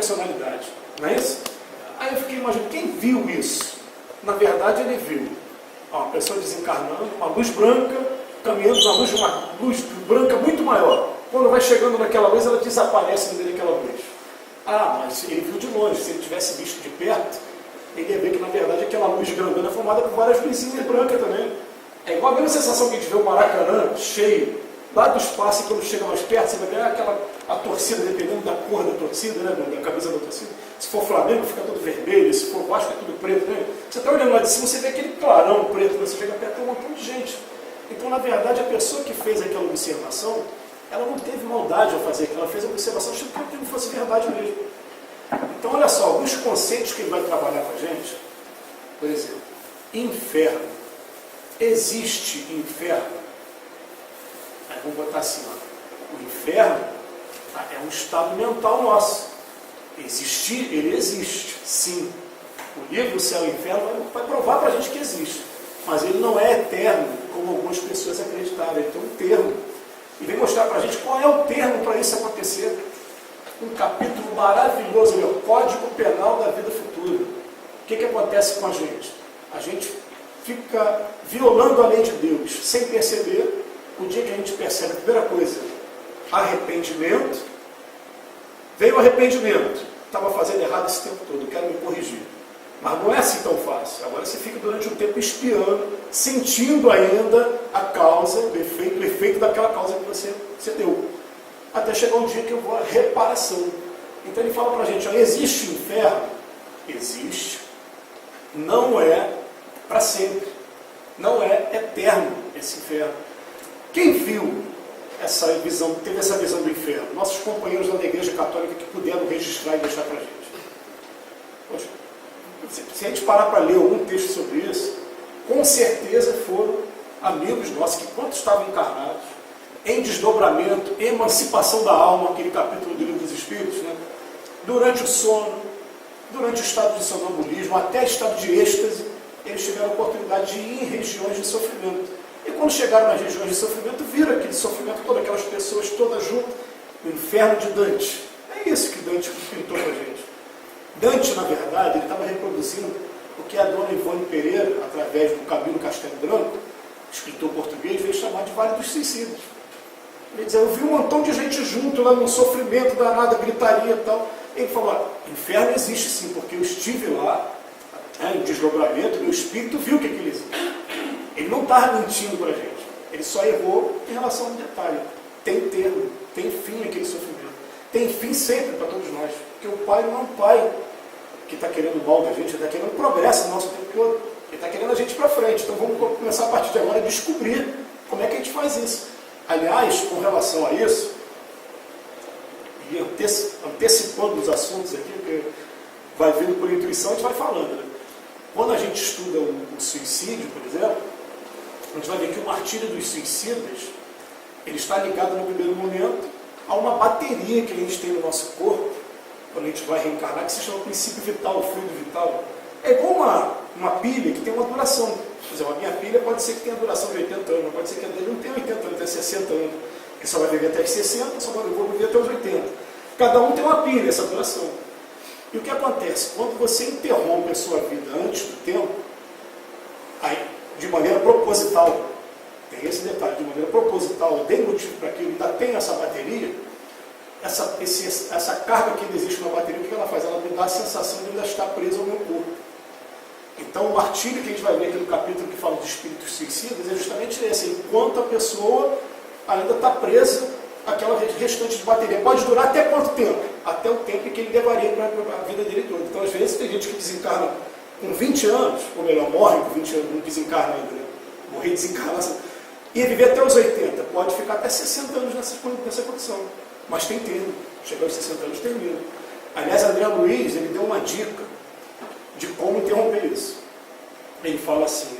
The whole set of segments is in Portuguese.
personalidade, não é isso? Aí eu fiquei imaginando, quem viu isso? Na verdade ele viu uma pessoa desencarnando, uma luz branca, caminhando na luz de uma luz branca muito maior. Quando vai chegando naquela luz, ela desaparece daquela luz. Ah, mas ele viu de longe, se ele tivesse visto de perto, ele ia ver que na verdade aquela luz grandona é formada por várias luzinhas brancas também. É igual a mesma sensação que a gente vê o Maracanã cheio, lá do espaço, e quando chega mais perto, você vai ver a torcida, dependendo da cor da torcida, né, da camisa da torcida. Se for Flamengo, fica tudo vermelho, se for Vasco, é tudo preto. Né? Você está olhando lá de cima, você vê aquele clarão preto, você chega perto, tem um montão de gente. Então, na verdade, a pessoa que fez aquela observação, ela não teve maldade ao fazer aquilo, ela fez a observação achando que não fosse verdade mesmo. Então, olha só, alguns conceitos que ele vai trabalhar com a gente, por exemplo, inferno. Existe inferno? Aí vamos botar assim, ó. O inferno é um estado mental nosso. Existir, ele existe, sim. O livro, o céu e o inferno vai provar para a gente que existe. Mas ele não é eterno, como algumas pessoas acreditaram. Ele tem um termo. E vem mostrar para a gente qual é o termo para isso acontecer. Um capítulo maravilhoso, o Código Penal da Vida Futura. O que acontece com a gente? A gente fica violando a lei de Deus, sem perceber. O dia que a gente percebe, a primeira coisa, arrependimento. Veio o arrependimento. Estava fazendo errado esse tempo todo, quero me corrigir. Mas não é assim tão fácil. Agora você fica durante um tempo espiando, sentindo ainda a causa, o efeito daquela causa que você deu. Até chegar um dia que eu vou à reparação. Então ele fala para a gente, ó, existe o inferno? Existe. Não é para sempre. Não é eterno esse inferno. Quem viu essa visão, teve essa visão do inferno? Nossos companheiros lá da Igreja Católica que puderam registrar e deixar para a gente. Poxa, se a gente parar para ler algum texto sobre isso, com certeza foram amigos nossos que, quando estavam encarnados, em desdobramento, emancipação da alma, aquele capítulo do Livro dos Espíritos, né? Durante o sono, durante o estado de sonambulismo, até estado de êxtase, eles tiveram a oportunidade de ir em regiões de sofrimento. E quando chegaram nas regiões de sofrimento, viram aquele sofrimento, todas aquelas pessoas todas juntas, o inferno de Dante. É isso que Dante pintou para a gente. Dante, na verdade, ele estava reproduzindo o que a dona Ivone Pereira, através do Camilo Castelo Branco, escritor português, veio chamar de Vale dos Suicidas. Ele dizia, eu vi um montão de gente junto lá num sofrimento danado, gritaria e tal. Ele falou, inferno existe sim, porque eu estive lá, em desdobramento, meu espírito viu que aquilo existe. Ele não estava mentindo para a gente. Ele só errou em relação a um detalhe. Tem termo, tem fim aquele sofrimento. Tem fim sempre para todos nós. Porque o Pai não é um Pai que está querendo mal da gente, ele está querendo progresso no nosso tempo todo. Ele está querendo a gente para frente. Então vamos começar a partir de agora a descobrir como é que a gente faz isso. Aliás, com relação a isso, e antecipando os assuntos aqui, porque vai vindo por intuição, a gente vai falando. Né? Quando a gente estuda o suicídio, por exemplo, a gente vai ver que o martírio dos suicidas, ele está ligado no primeiro momento a uma bateria que a gente tem no nosso corpo, quando a gente vai reencarnar, que se chama princípio vital, o fluido vital. É igual uma pilha que tem uma duração. Por exemplo, a minha pilha pode ser que tenha duração de 80 anos, pode ser que a dele não tenha 80 anos, tenha 60 anos. Ele só vai viver até os 60, só vai viver até os 80. Cada um tem uma pilha, essa duração. E o que acontece? Quando você interrompe a sua vida antes do tempo, aí, de maneira proposital, tem esse detalhe, de maneira proposital, tem motivo para aquilo, ainda tem essa bateria, essa carga que ainda existe na bateria, o que ela faz? Ela me dá a sensação de ainda estar presa ao meu corpo. Então o martírio que a gente vai ver aqui no capítulo que fala de espíritos suicidas é justamente esse, enquanto a pessoa ainda está presa àquela restante de bateria. Pode durar até quanto tempo? Até o tempo que ele levaria para a vida dele toda. Então às vezes tem gente que desencarna com 20 anos, ou melhor, morre com 20 anos, não desencarna ainda, né? Morrer e desencarnar, e viver até os 80, pode ficar até 60 anos nessa condição. Mas tem termo, chegar aos 60 anos termina. Aliás, André Luiz, ele deu uma dica de como interromper isso. Ele fala assim,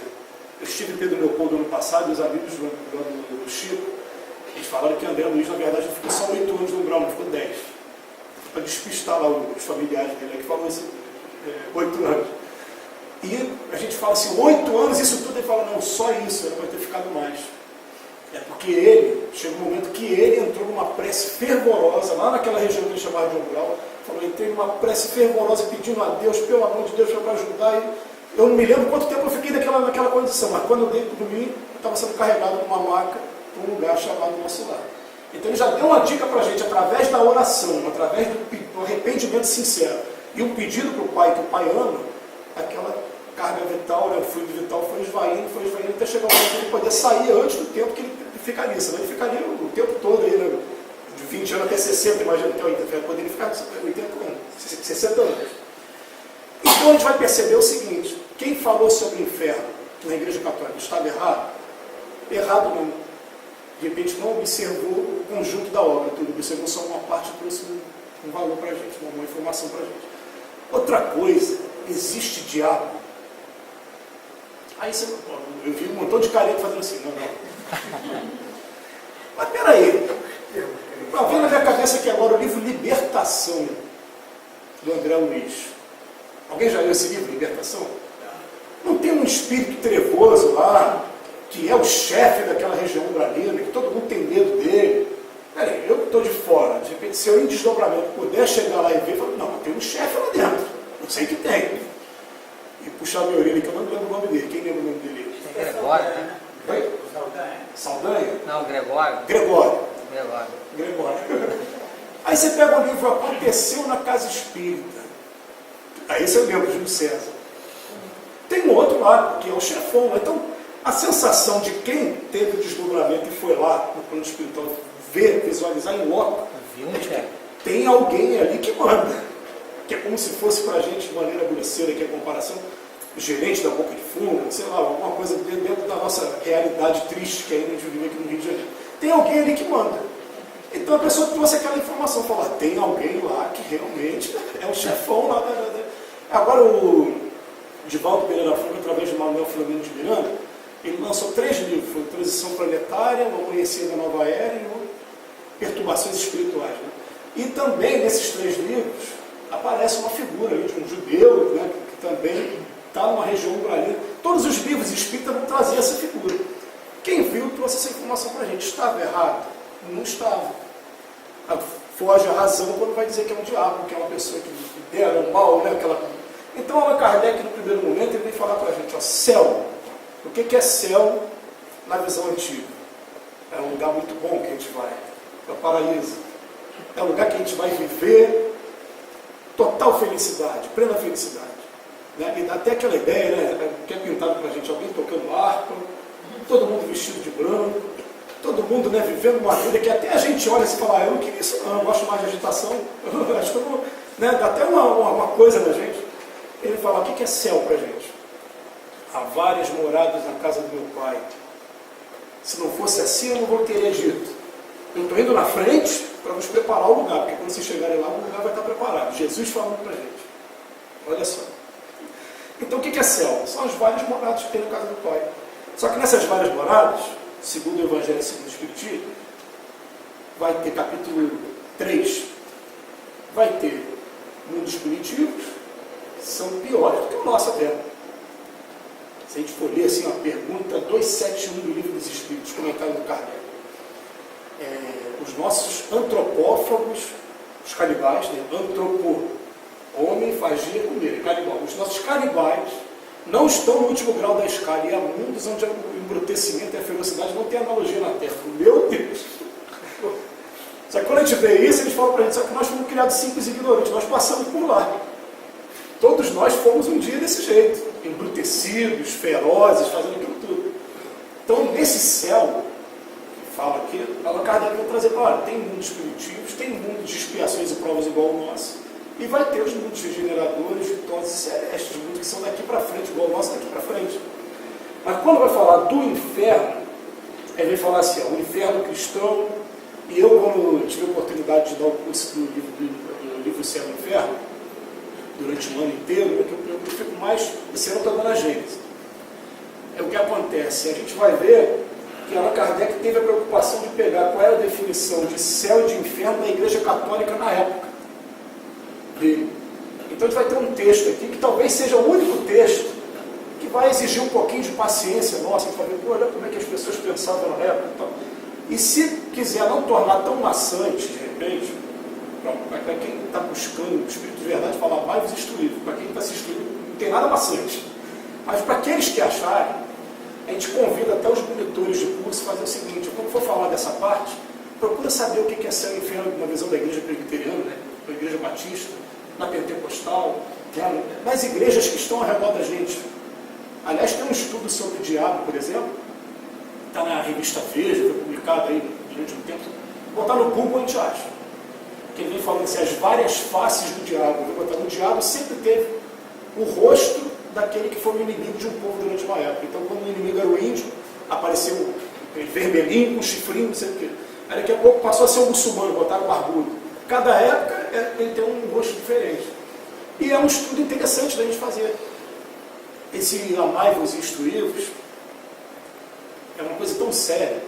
eu estive em Pedro Leopoldo ano passado, e os amigos do Chico, eles falaram que André Luiz, na verdade, ficou só 8 anos no umbral, não ficou 10. Para despistar lá os familiares dele, que falam assim, 8 anos. E a gente fala assim, 8 anos, isso tudo, ele fala, não, só isso, era para ter ficado mais. É porque chegou um momento que ele entrou numa prece fervorosa, lá naquela região que ele chamava de umbral, falou, entrei numa prece fervorosa pedindo a Deus, pelo amor de Deus, para ajudar. E eu não me lembro quanto tempo eu fiquei naquela condição, mas quando eu dei para dormir, eu estava sendo carregado numa maca para um lugar chamado Nosso Lar. Então ele já deu uma dica para a gente, através da oração, através do arrependimento sincero e o pedido para o Pai, que o Pai ama, aquela carga vital, né, o fluido vital foi esvaindo, até chegar o momento de ele poder sair antes do tempo que ele ficaria. Senão ele ficaria o tempo todo aí, né, de 20 anos até 60, imagina até 80, poderia ficar 80 anos, 60 anos. Então a gente vai perceber o seguinte: quem falou sobre o inferno na Igreja Católica estava errado? Errado não. De repente não observou o conjunto da obra, tudo, observou só uma parte e trouxe um valor para a gente, uma informação para a gente. Outra coisa, existe diabo. Aí você, eu vi um montão de careta fazendo assim, não. Mas peraí, está vendo na minha cabeça aqui agora o livro Libertação, do André Luiz. Alguém já leu esse livro, Libertação? Não tem um espírito trevoso lá, que é o chefe daquela região umbralina, que todo mundo tem medo dele. Peraí, eu que estou de fora, de repente, se eu em desdobramento puder chegar lá e ver, eu falo, não, tem um chefe lá dentro, eu sei que tem. E puxar a minha orelha, que eu não lembro o nome dele. Quem lembra o nome dele? É Gregório, né? Oi? Saldanha? Não, Gregório. Gregório. Aí você pega o livro Aconteceu na Casa Espírita. Aí você lembra de Júlio César. Tem um outro lá, que é o chefão. Então, a sensação de quem teve o desdobramento e foi lá no plano espiritual ver, visualizar em loco, tem alguém ali que manda. Que é como se fosse para a gente, de maneira grosseira, que é a comparação, o gerente da Boca de Fumo, sei lá, alguma coisa dentro da nossa realidade triste que ainda a gente vive aqui no Rio de Janeiro. Tem alguém ali que manda. Então a pessoa trouxe aquela informação, falou, tem alguém lá que realmente é o chefão lá. Agora o Divaldo Pereira Franco, através de Manuel Flamengo de Miranda, ele lançou 3 livros, foi Transição Planetária, O Amanhecer da Nova Era e o Perturbações Espirituais. Né? E também nesses 3 livros aparece uma figura ali de um judeu, né, que também está numa região umbralina. Todos os livros espíritas vão trazer essa figura. Quem viu trouxe essa informação para a gente. Estava errado? Não estava. Foge a razão quando vai dizer que é um diabo, que é uma pessoa que dera um mal, né? Então Allan Kardec, no primeiro momento, ele vem falar para a gente, ó, céu. O que é céu na visão antiga? É um lugar muito bom que a gente vai. É o paraíso. É um lugar que a gente vai viver total felicidade, plena felicidade. Né? E dá até aquela ideia, né, que é pintado para a gente, alguém tocando harpa, todo mundo vestido de branco, todo mundo, né, vivendo uma vida que até a gente olha e fala, eu não queria isso não, eu gosto mais de agitação, acho que eu não, né, dá até uma coisa na gente. Ele fala, o que é céu para a gente? Há várias moradas na casa do meu pai. Se não fosse assim, eu não teria dito. Eu estou indo na frente para nos preparar o lugar, porque quando vocês chegarem lá, o lugar vai estar preparado. Jesus falando para a gente. Olha só. Então o que é céu? São as várias moradas que tem na casa do Pai. Só que nessas várias moradas, segundo o Evangelho segundo o Espiritismo, vai ter capítulo 3, vai ter mundos punitivos, que são piores do que o nosso até. Se a gente for ler assim, a pergunta 271 do Livro dos Espíritos, comentário do Kardec. Os nossos antropófagos, os canibais, né? Homem, fagia, comer, canibal. Os nossos canibais não estão no último grau da escala, e há mundos onde o embrutecimento e a ferocidade não tem analogia na Terra. Meu Deus! Só que quando a gente vê isso, eles falam para a gente, só que nós fomos criados simples e ignorantes, nós passamos por lá. Todos nós fomos um dia desse jeito, embrutecidos, ferozes, fazendo aquilo tudo. Então, nesse céu, que fala aqui, Allan Kardec vai trazer, olha, tem mundos primitivos, tem mundos de expiações e provas igual ao nosso, e vai ter os mundos regeneradores, ditosos e celestes, mundos que são daqui para frente, igual ao nosso daqui para frente. Mas quando vai falar do inferno, ele vai falar assim, ó, o inferno cristão, e eu, quando tive a oportunidade de dar o curso do livro Céu e Inferno, durante um ano inteiro, eu fico mais, esse ano estou dando a Gênesis. É o que acontece, a gente vai ver que Allan Kardec teve a preocupação de pegar qual era a definição de céu e de inferno na Igreja Católica na época dele. Então a gente vai ter um texto aqui, que talvez seja o único texto que vai exigir um pouquinho de paciência nossa, para ver, olha como é que as pessoas pensavam na época. Então. E se quiser não tornar tão maçante, de repente, Para quem está buscando o Espírito de verdade, fala, vai vos instruir. Para quem está se instruindo, não tem nada bastante. Mas para aqueles que acharem, a gente convida até os monitores de curso a fazer o seguinte: quando for falar dessa parte, procura saber o que é céu e inferno na visão da igreja presbiteriana, né? Da igreja batista, na pentecostal, né? Nas igrejas que estão ao redor da gente. Aliás, tem um estudo sobre o diabo, por exemplo, está na revista Veja, foi publicado aí durante um tempo. Botar no Google, a gente acha. Que ele vem falando assim, as várias faces do diabo. O diabo sempre teve o rosto daquele que foi o inimigo de um povo durante uma época. Então, quando o inimigo era o índio, apareceu vermelhinho, com chifrinho, não sei o quê. Aí daqui a pouco passou a ser um muçulmano, botaram barbudo. Cada época ele tem um rosto diferente. E é um estudo interessante da gente fazer. Esse amai-vos e instruí-vos é uma coisa tão séria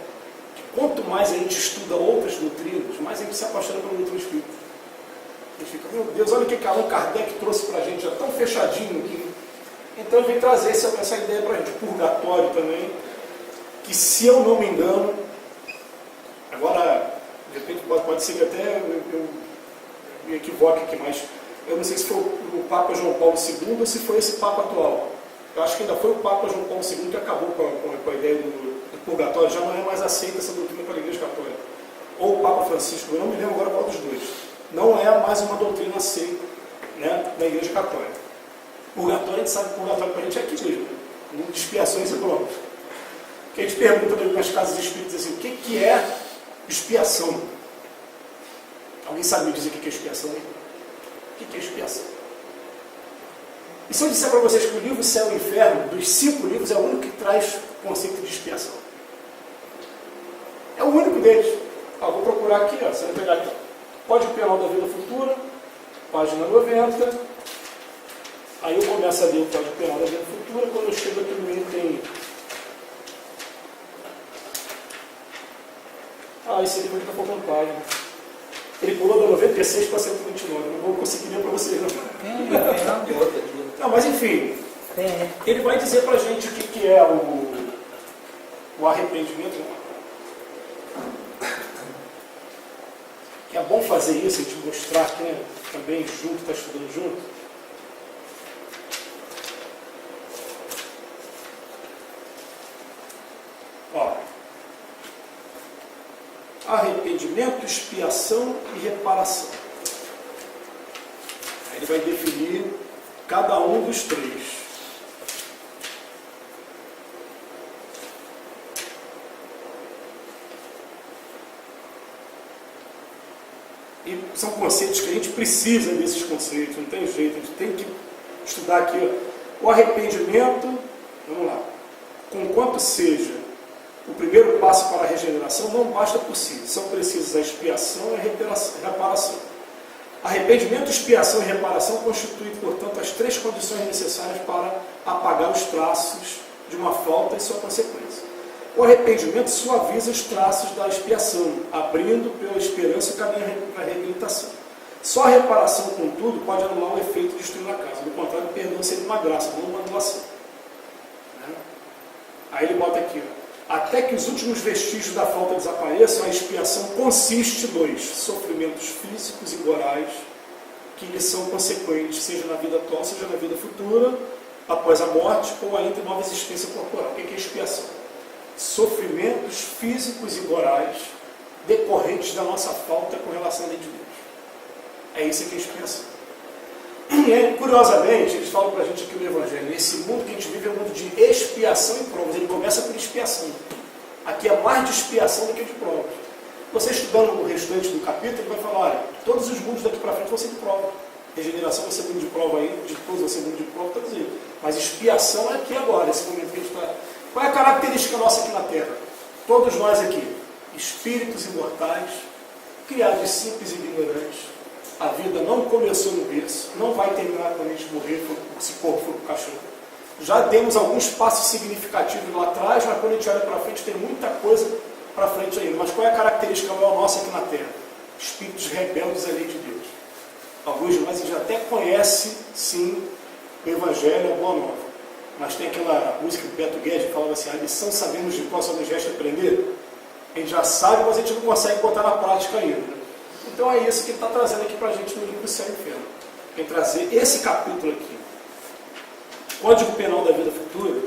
que quanto mais a gente estuda outras doutrinas, mais a gente se apaixona pelo doutrina espírita. A gente fica, meu Deus, olha o que Allan Kardec trouxe para a gente, já tão fechadinho aqui. Então ele vem trazer essa ideia para a gente. Purgatório também, que se eu não me engano, agora, de repente pode ser que até eu me equivoque aqui, mas eu não sei se foi o Papa João Paulo II ou se foi esse Papa atual. Eu acho que ainda foi o Papa João Paulo II que acabou com a ideia do purgatório, já não é mais aceita essa doutrina pela Igreja Católica. Ou o Papa Francisco, eu não me lembro agora qual dos dois. Não é mais uma doutrina aceita, né, na Igreja Católica. Purgatório, a gente sabe que purgatório para a gente é aqui mesmo, mundo de expiações e provas. Que a gente pergunta nas casas espíritas assim, o que é expiação? Alguém sabe me dizer o que é expiação? O que é expiação? E se eu disser para vocês que o livro Céu e Inferno, dos 5 livros, é o único que traz o conceito de expiação? É o único deles. Vou procurar aqui, você vai pegar aqui. Código Penal da Vida Futura, página 90. Aí eu começo a ler o Código Penal da Vida Futura, quando eu chego aqui no meio tem... esse livro aqui está faltando página. Ele pulou da 96 para 129, não vou conseguir ler para vocês. Não, mas enfim, ele vai dizer para a gente o que é o arrependimento. Que é bom fazer isso, a gente mostrar aqui, né, também junto, está estudando junto. Arrependimento, expiação e reparação. Aí ele vai definir cada um dos 3. E são conceitos que a gente precisa desses conceitos, não tem jeito, a gente tem que estudar aqui. O arrependimento, vamos lá, conquanto seja o primeiro passo para a regeneração, não basta por si, são precisas a expiação e a reparação. Arrependimento, expiação e reparação constituem, portanto, as 3 condições necessárias para apagar os traços de uma falta e sua consequência. O arrependimento suaviza os traços da expiação, abrindo pela esperança o caminho para a reabilitação. Só a reparação, contudo, pode anular o efeito de destruir a casa. Do contrário, o perdão seria uma graça, não uma anulação. Aí ele bota aqui, até que os últimos vestígios da falta desapareçam, a expiação consiste nos sofrimentos físicos e morais que lhe são consequentes, seja na vida atual, seja na vida futura, após a morte, ou ainda em nova existência corporal. O que é expiação? Sofrimentos físicos e morais decorrentes da nossa falta com relação à lei de Deus. É isso que é expiação. E, curiosamente, eles falam para a gente aqui no Evangelho, esse mundo que a gente vive é um mundo de expiação e provas. Ele começa por expiação. Aqui é mais de expiação do que de provas. Você estudando o restante do capítulo, ele vai falar, olha, todos os mundos daqui para frente vão ser de prova. Regeneração vai ser mundo de prova aí, depois vai ser mundo de prova, todos eles. Mas expiação é aqui agora, esse momento que a gente está... Qual é a característica nossa aqui na Terra? Todos nós aqui, espíritos imortais, criados simples e ignorantes. A vida não começou no berço, não vai terminar quando a gente morrer, se corpo for para o cachorro. Já demos alguns passos significativos lá atrás, mas quando a gente olha para frente, tem muita coisa para frente ainda. Mas qual é a característica maior nossa aqui na Terra? Espíritos rebeldes à lei de Deus. Alguns de nós já até conhecem, sim, o Evangelho, a Boa Nova. Mas tem aquela música do Beto Guedes que falava assim, a lição sabemos de qual só nos resta aprender. A gente já sabe, mas a gente não consegue botar na prática ainda. Então é isso que ele está trazendo aqui para a gente no livro do Céu e Inferno. Vem trazer esse capítulo aqui. Código Penal da Vida Futura,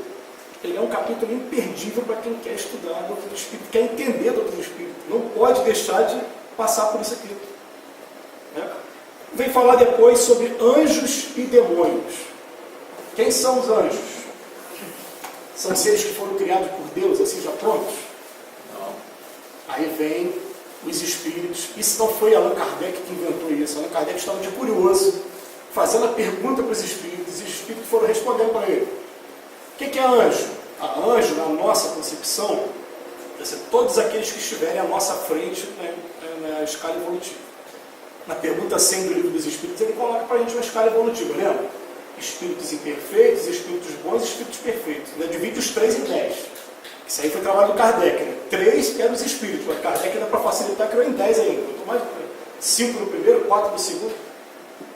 ele é um capítulo imperdível para quem quer estudar a doutrina do Espírito, quer entender a doutrina do Espírito. Não pode deixar de passar por isso aqui. Né? Vem falar depois sobre anjos e demônios. Quem são os anjos? São seres que foram criados por Deus, assim já prontos? Não. Aí vem os espíritos. Isso não foi Allan Kardec que inventou isso. Allan Kardec estava de curioso, fazendo a pergunta para os espíritos, e os espíritos foram respondendo para ele. O que é anjo? A anjo, na nossa concepção, todos aqueles que estiverem à nossa frente, né, na escala evolutiva. Na pergunta 100 do livro dos Espíritos, ele coloca para a gente uma escala evolutiva, lembra? Espíritos imperfeitos, espíritos bons e espíritos perfeitos. Ele divide os 3 em 10. Isso aí foi trabalho do Kardec, né? 3 eram os espíritos, mas Kardec ainda para facilitar criou em 10 ainda. Então, mais 5 no primeiro, 4 no segundo.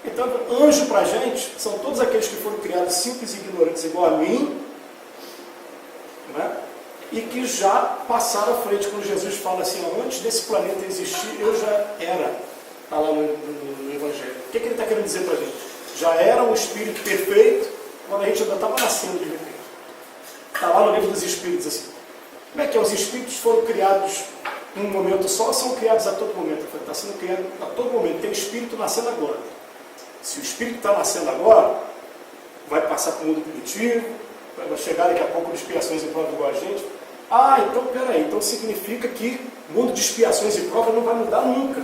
Então, anjo para a gente são todos aqueles que foram criados simples e ignorantes igual a mim, né? E que já passaram à frente. Quando Jesus fala assim, antes desse planeta existir, eu já era. Está lá no Evangelho. O que ele está querendo dizer para a gente? Já era um espírito perfeito, quando a gente ainda estava nascendo de repente. Está lá no livro dos Espíritos assim. Como é que é? Os espíritos foram criados em um momento só, ou são criados a todo momento? Está sendo criado a todo momento. Tem espírito nascendo agora. Se o espírito está nascendo agora, vai passar para o mundo primitivo, vai chegar daqui a pouco de expiações e provas igual a gente. Ah, então peraí, então significa que o mundo de expiações e provas não vai mudar nunca.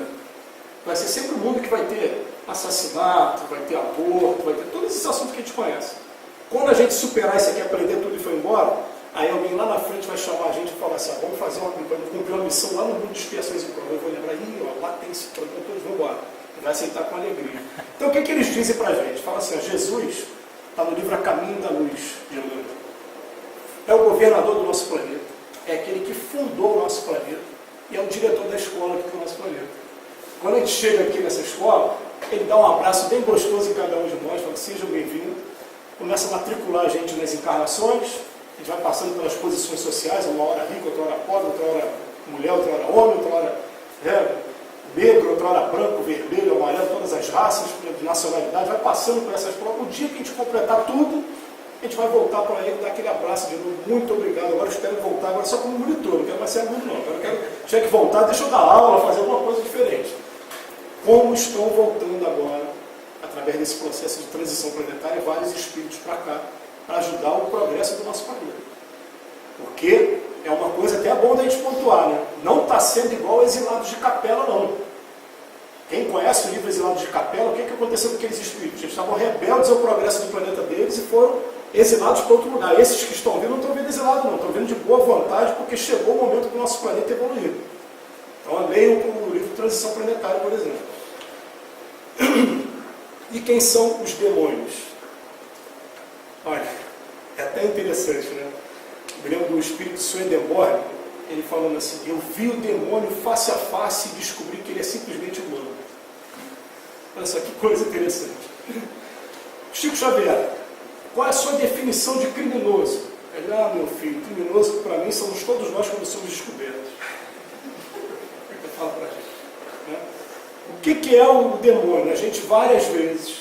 Vai ser sempre um mundo que vai ter assassinato, vai ter aborto, vai ter todos esses assuntos que a gente conhece. Quando a gente superar isso aqui, aprender tudo e for embora, aí alguém lá na frente vai chamar a gente e falar assim, vamos fazer cumprir uma missão lá no mundo de expiações e provas. Eu vou lembrar, lá tem esse problema, todos vão embora. E vai aceitar com alegria. Então o que eles dizem para a gente? Fala assim, Jesus está no livro A Caminho da Luz de Emmanuel. É o governador do nosso planeta, é aquele que fundou o nosso planeta e é o diretor da escola aqui do nosso planeta. Quando a gente chega aqui nessa escola, ele dá um abraço bem gostoso em cada um de nós, fala, sejam bem-vindos, começa a matricular a gente nas encarnações, a gente vai passando pelas posições sociais, uma hora rica, outra hora pobre, outra hora mulher, outra hora homem, outra hora negro, outra hora branco, vermelho, amarelo, todas as raças, de nacionalidade, vai passando por essas provas. O dia que a gente completar tudo, a gente vai voltar para ele, dar aquele abraço de novo, muito obrigado, agora eu espero voltar, agora só como monitor, não quero mais ser aluno não, agora eu quero, tinha que voltar, deixa eu dar aula, fazer alguma coisa diferente. Como estão voltando agora, através desse processo de transição planetária, vários espíritos para cá, para ajudar o progresso do nosso planeta. Porque é uma coisa até bom da gente pontuar, né? Não está sendo igual Exilados de Capela, não. Quem conhece o livro Exilados de Capela, o que aconteceu com aqueles espíritos? Eles estavam rebeldes ao progresso do planeta deles e foram exilados para outro lugar. Esses que estão vindo não estão vindo exilados, não. Estão vindo de boa vontade, porque chegou o momento do nosso planeta evoluir. Então, leiam o livro Transição Planetária, por exemplo. E quem são os demônios? Olha, é até interessante, né? Eu me lembro do espírito Swedenborg, ele falando assim, eu vi o demônio face a face e descobri que ele é simplesmente humano. Olha só que coisa interessante. Chico Xavier, qual é a sua definição de criminoso? Ele, meu filho, criminoso para mim somos todos nós quando somos descobertos. Ele fala para a gente. Né? O que é o demônio? A gente várias vezes,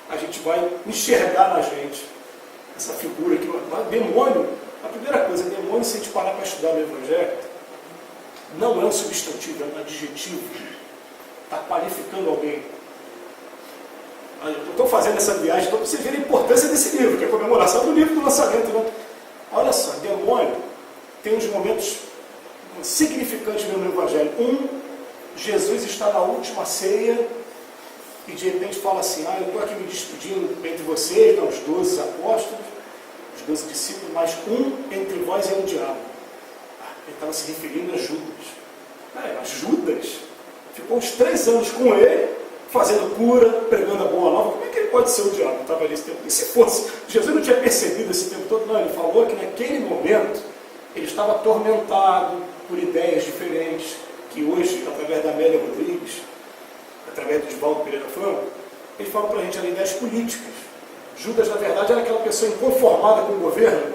a gente vai enxergar na gente essa figura aqui. Demônio, a primeira coisa, demônio, se a gente parar para estudar no Evangelho, não é um substantivo, é um adjetivo. Está qualificando alguém. Eu estou fazendo essa viagem para você ver a importância desse livro, que é a comemoração do livro do lançamento. Né? Olha só, demônio tem uns momentos significantes no Evangelho. Jesus está na última ceia e de repente fala assim, eu estou aqui me despedindo entre vocês, os 12 apóstolos, os 12 discípulos, mas entre vós é o diabo. Ele estava se referindo a Judas. Judas ficou uns 3 anos com ele, fazendo cura, pregando a boa nova. Como é que ele pode ser o diabo? Estava ali esse tempo. E se fosse? Jesus não tinha percebido esse tempo todo? Não, ele falou que naquele momento ele estava atormentado por ideias diferentes, que hoje, através da Amélia Rodrigues, através do Divaldo Pereira Franco, ele fala para a gente as ideias políticas. Judas, na verdade, era aquela pessoa inconformada com o governo,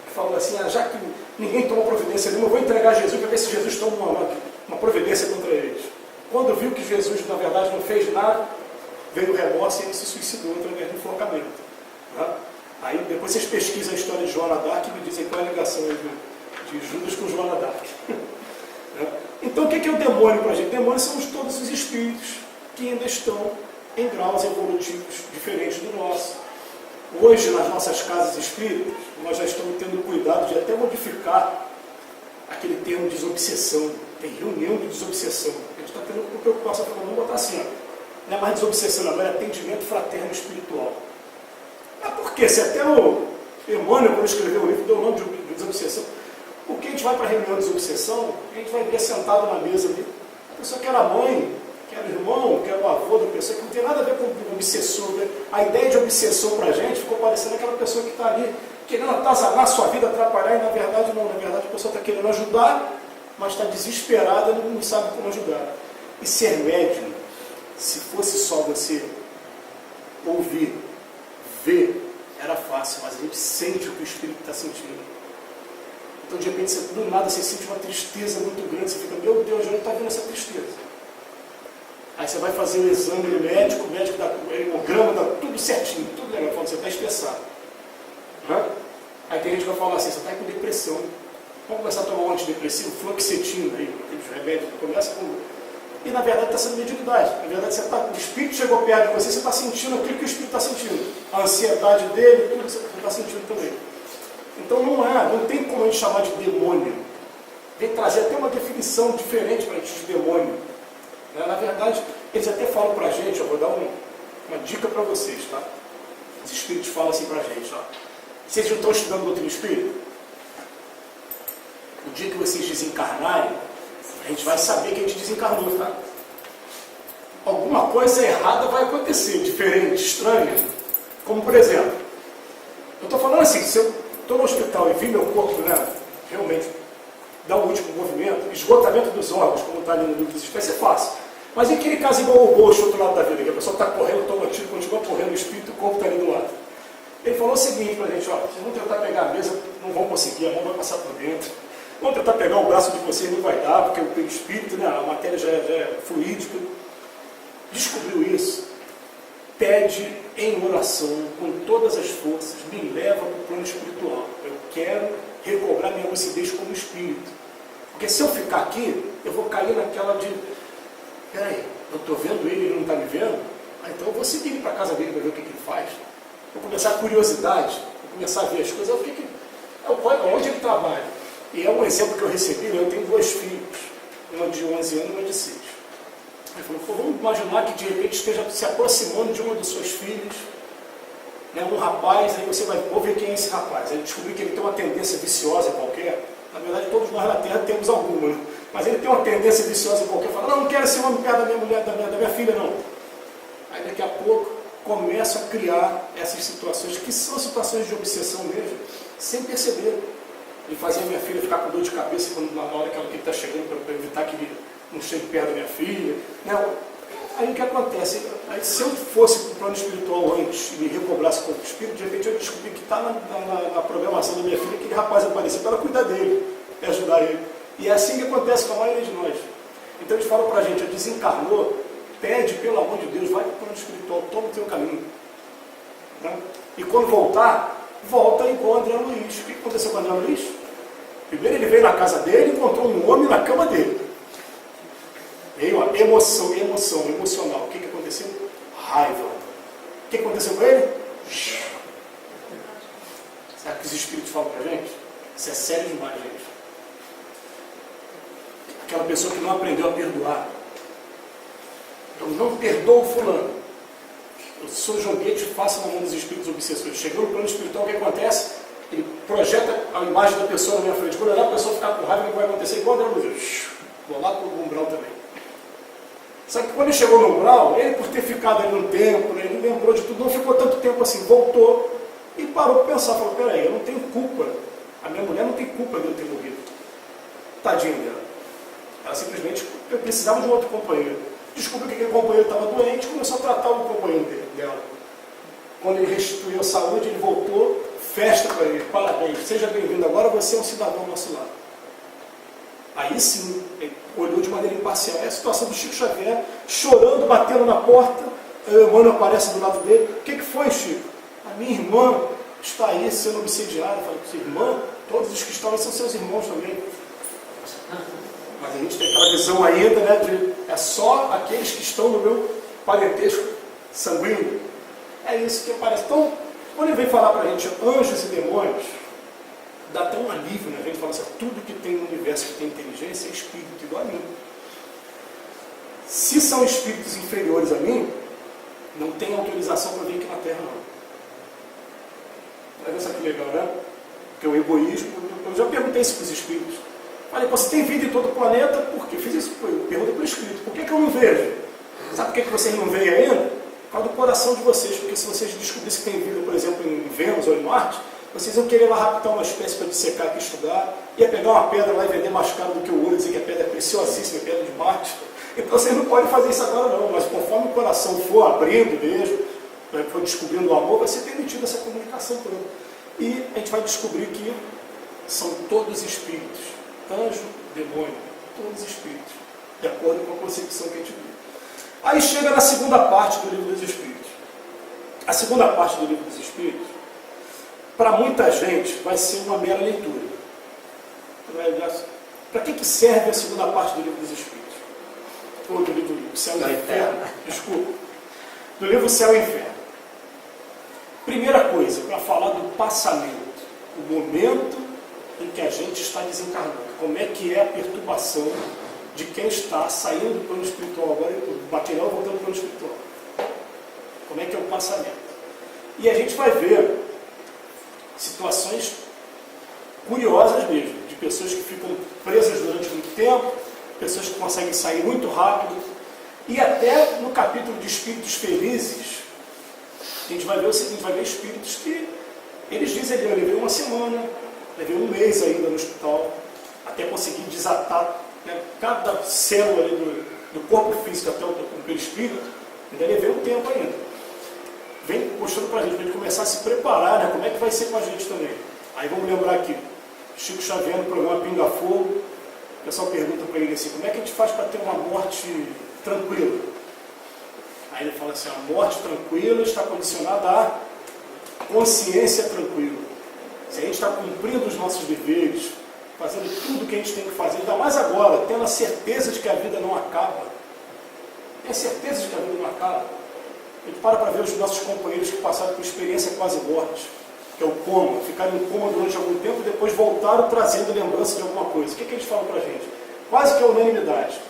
que falou assim, já que ninguém toma providência nenhuma, eu vou entregar Jesus para ver se Jesus toma uma providência contra eles. Quando viu que Jesus, na verdade, não fez nada, veio o remorso e ele se suicidou através do enforcamento. Né? Aí depois vocês pesquisam a história de Joana d'Arc e me dizem qual é a ligação de Judas com Joana d'Arc. Né? Então o que é o demônio para a gente? Demônios são todos os espíritos que ainda estão em graus evolutivos diferentes do nosso. Hoje, nas nossas casas espíritas, nós já estamos tendo cuidado de até modificar aquele termo de desobsessão. Tem reunião de desobsessão. A gente está tendo preocupação, vamos botar assim, ó. Não é mais desobsessão, agora é atendimento fraterno espiritual. Mas por quê? Se até o Emmanuel, quando escreveu o livro, deu o nome de desobsessão. Porque a gente vai para a reunião de desobsessão, a gente vai ver sentado na mesa ali, a pessoa que era a mãe, que era o irmão, que era o avô da pessoa, que não tem nada a ver com o obsessor. Né? A ideia de obsessor para a gente ficou parecendo aquela pessoa que está ali querendo atazanar a sua vida, atrapalhar, e na verdade não. Na verdade a pessoa está querendo ajudar, mas está desesperada e não sabe como ajudar. E ser médium, se fosse só você ouvir, ver, era fácil, mas a gente sente o que o espírito está sentindo. Então de repente, do nada, você sente uma tristeza muito grande, você fica, meu Deus, eu não está vendo essa tristeza. Aí você vai fazer o exame no médico, o médico dá o hemograma, dá tudo certinho, tudo legal, falando, você está estressado. Aí tem gente que vai falar assim, você está com depressão. Vamos começar a tomar um antidepressivo, fluoxetina, aí, aqueles remédios, começa com... E na verdade está sendo mediunidade. Na verdade, o espírito chegou perto de você, você está sentindo aquilo que o espírito está sentindo. A ansiedade dele, tudo você está sentindo também. Então não tem como a gente chamar de demônio. Tem que trazer até uma definição diferente para a gente de demônio. Na verdade, eles até falam para a gente, eu vou dar uma dica para vocês, tá? Os espíritos falam assim para a gente, ó. Vocês não estão estudando doutrina espírita? O dia que vocês desencarnarem, a gente vai saber que a gente desencarnou, tá? Alguma coisa errada vai acontecer, diferente, estranha. Como por exemplo, eu estou falando assim, se eu estou no hospital e vi meu corpo, né, realmente dar o último movimento, esgotamento dos órgãos, como está ali no livro dos espíritos, vai ser fácil. Mas em aquele caso igual o Ghost, outro lado da vida, que a pessoa está correndo, toma tiro, continua correndo, o espírito, o corpo está ali do lado. Ele falou o seguinte para a gente, ó, vocês vão tentar pegar a mesa, não vão conseguir, a mão vai passar por dentro. Vão tentar pegar o braço de vocês, não vai dar, porque o espírito, né, a matéria já é fluídica. Descobriu isso, pede em oração, com todas as forças, me leva para o plano espiritual. Eu quero recobrar minha lucidez como espírito. Porque se eu ficar aqui, eu vou cair naquela de, peraí, eu estou vendo ele, ele não está me vendo? Então eu vou seguir ele para a casa dele para ver o que ele faz. Vou começar a curiosidade, vou começar a ver as coisas, onde ele trabalha. E é um exemplo que eu recebi, né? Eu tenho 2 filhos, uma de 11 anos e uma de 6. Ele falou, vamos imaginar que de repente esteja se aproximando de uma dos seus filhos, né, um rapaz, aí você vai ver quem é esse rapaz. Aí descobrir que ele tem uma tendência viciosa qualquer. Na verdade, todos nós na Terra temos alguma, né? Mas ele tem uma tendência viciosa qualquer. Fala, não quero esse homem perto da minha mulher, da minha filha, não. Aí daqui a pouco começa a criar essas situações, que são situações de obsessão mesmo, sem perceber. Ele fazia a minha filha ficar com dor de cabeça na hora que ele está chegando, para evitar que ele não chegue perto da minha filha. Né? Aí o que acontece? Aí, se eu fosse para o plano espiritual antes e me recobrasse com o espírito, de repente eu descobri que está na programação da minha filha aquele rapaz aparecer para cuidar dele e ajudar ele. E é assim que acontece com a maioria de nós. Então eles falam para a gente, desencarnou, pede pelo amor de Deus, vai para o plano espiritual, toma o teu caminho. Né? E quando voltar, volta e encontra André Luiz. O que aconteceu com o André Luiz? Primeiro ele veio na casa dele e encontrou um homem na cama dele. Veio a emocional. O que aconteceu? Raiva. O que aconteceu com ele? Sabe o que os espíritos falam para a gente? Isso é sério demais, gente. Aquela pessoa que não aprendeu a perdoar. Então não perdoa o fulano. Eu sou joguete, faço na mão dos espíritos obsessores. Chegou no plano espiritual, o que acontece? Ele projeta a imagem da pessoa na minha frente. Quando a pessoa ficar com raiva, o que vai acontecer? Igual a Deus. Vou lá para o umbral também. Só que quando ele chegou no umbral, ele por ter ficado ali um tempo, né, ele lembrou de tudo, não ficou tanto tempo assim, voltou e parou para pensar, falou, peraí, eu não tenho culpa, a minha mulher não tem culpa de eu ter morrido. Tadinha dela. Ela simplesmente precisava de um outro companheiro. Descobriu que aquele companheiro estava doente e começou a tratar o companheiro dela. Quando ele restituiu a saúde, ele voltou, festa para ele, parabéns, seja bem-vindo, agora você é um cidadão ao nosso lado. Aí sim, ele olhou de maneira imparcial. É a situação do Chico Xavier, chorando, batendo na porta. Aí o Emmanuel aparece do lado dele. O que foi, Chico? A minha irmã está aí sendo obsediada. Eu falei, sua irmã? Todos os que estão aí são seus irmãos também. Mas a gente tem aquela visão ainda, né, de é só aqueles que estão no meu parentesco sanguíneo. É isso que aparece. Então, quando ele vem falar para a gente anjos e demônios, dá até um alívio, né? A gente fala assim, tudo que tem no universo que tem inteligência é espírito igual a mim. Se são espíritos inferiores a mim, não tem autorização para vir aqui na Terra, não. Olha só que legal, né? Porque o egoísmo, eu já perguntei isso para os espíritos. Falei, você tem vida em todo o planeta? Por quê? Fiz isso, pergunta para o espírito. Por que eu não vejo? Sabe por que vocês não veem ainda? Por causa do coração de vocês. Porque se vocês descobrissem que tem vida, por exemplo, em Vênus ou em Marte, vocês iam querer lá raptar uma espécie para dissecar aqui, estudar, ia pegar uma pedra lá e vender mais caro do que o ouro, dizer que a pedra é preciosíssima, a pedra de Marte. Então vocês não podem fazer isso agora não, mas conforme o coração for abrindo mesmo, for descobrindo o amor, vai ser permitida essa comunicação por ele. E a gente vai descobrir que são todos espíritos, anjo, demônio, todos espíritos, de acordo com a concepção que a gente viu. Aí chega na segunda parte do Livro dos Espíritos. A segunda parte do Livro dos Espíritos, para muita gente, vai ser uma mera leitura. Para que serve a segunda parte do Livro dos Espíritos? Ou do livro Céu e Inferno? Desculpa. Do livro Céu e Inferno. Primeira coisa, para falar do passamento, o momento em que a gente está desencarnando. Como é que é a perturbação de quem está saindo do plano espiritual agora, do material voltando para o plano espiritual. Como é que é o passamento. E a gente vai ver situações curiosas mesmo, de pessoas que ficam presas durante muito tempo, pessoas que conseguem sair muito rápido, e até no capítulo de espíritos felizes, a gente vai ver o seguinte, vai ver espíritos que, eles dizem ali, eu levei uma semana, levei um mês ainda no hospital, até conseguir desatar, né, cada célula ali do corpo físico até o perispírito, ainda levei um tempo ainda. Vem mostrando para a gente começar a se preparar, né, como é que vai ser com a gente também. Aí vamos lembrar aqui, Chico Xavier no programa Pinga Fogo, o pessoal pergunta para ele assim, como é que a gente faz para ter uma morte tranquila? Aí ele fala assim, a morte tranquila está condicionada à consciência tranquila. Se a gente está cumprindo os nossos deveres, fazendo tudo o que a gente tem que fazer, ainda mais agora, tendo a certeza de que a vida não acaba. Tem a certeza de que a vida não acaba. A gente para ver os nossos companheiros que passaram por experiência quase morte, que é o coma, ficaram em coma durante algum tempo e depois voltaram trazendo lembrança de alguma coisa. O que eles falam para a gente? Quase que é unanimidade.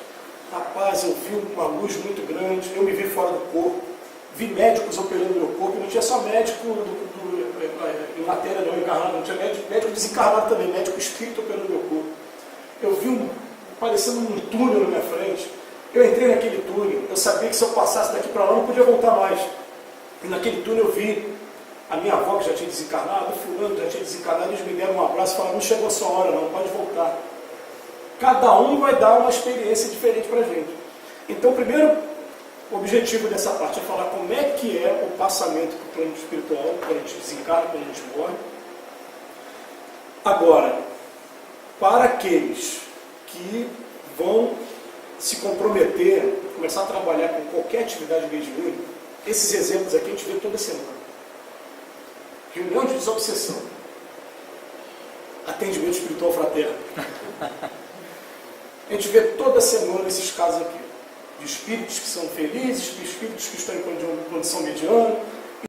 Rapaz, eu vi uma luz muito grande, eu me vi fora do corpo, vi médicos operando meu corpo, não tinha só médico em matéria não encarnado, não tinha médico desencarnado também, médico espírito operando meu corpo. Eu vi parecendo um túnel na minha frente, eu entrei naquele túnel, eu sabia que se eu passasse daqui para lá eu não podia voltar mais. E naquele túnel eu vi a minha avó que já tinha desencarnado, o fulano já tinha desencarnado, eles me deram um abraço e falaram, não chegou a sua hora não, pode voltar. Cada um vai dar uma experiência diferente para a gente. Então, o primeiro objetivo dessa parte é falar como é que é o passamento para o plano espiritual, quando a gente desencarna, quando a gente morre. Agora, para aqueles que vão se comprometer, começar a trabalhar com qualquer atividade mediúnica, esses exemplos aqui a gente vê toda semana. Reunião de desobsessão. Atendimento espiritual fraterno. A gente vê toda semana esses casos aqui, de espíritos que são felizes, de espíritos que estão em condição mediana,